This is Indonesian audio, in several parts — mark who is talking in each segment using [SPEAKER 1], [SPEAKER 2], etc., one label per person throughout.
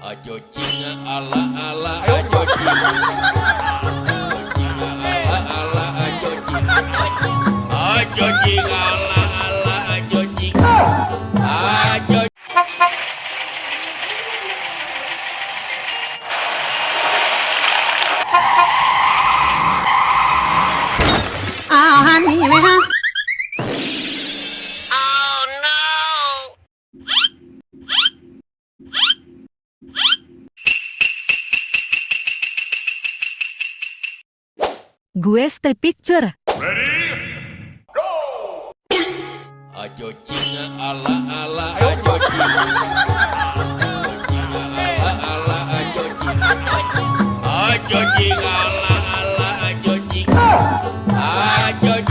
[SPEAKER 1] Ajojing ala ala ajojing. Ala ajojing. Ajojing ala ala ajojing. Ajojing.
[SPEAKER 2] Honey, huh?
[SPEAKER 3] Guessthepicture.
[SPEAKER 1] Ajojing ala ala ajojing. Ala ala ajojing. Ajojing ala ala ajojing. Ajojing.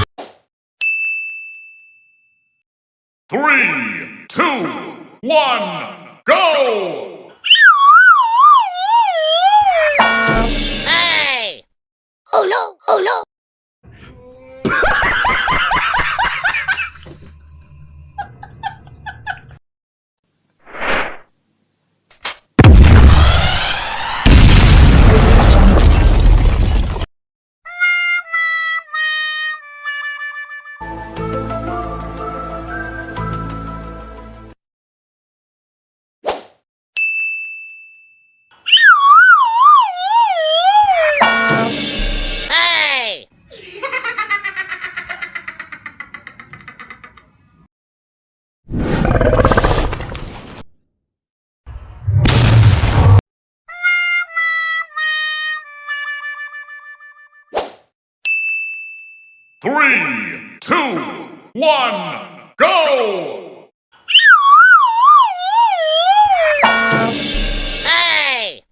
[SPEAKER 4] 3, 2, 1, go!
[SPEAKER 2] Hey! Oh no! Oh no! Hey!
[SPEAKER 4] 3, 2, 1, go!
[SPEAKER 2] Hey!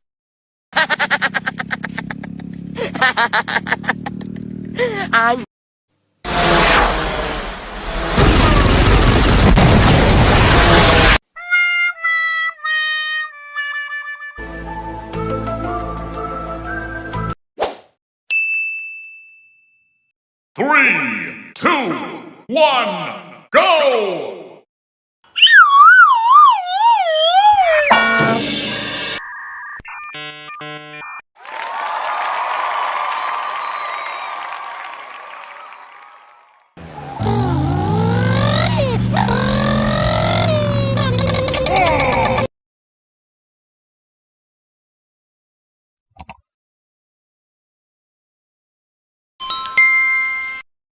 [SPEAKER 4] 3, 2, 1, go!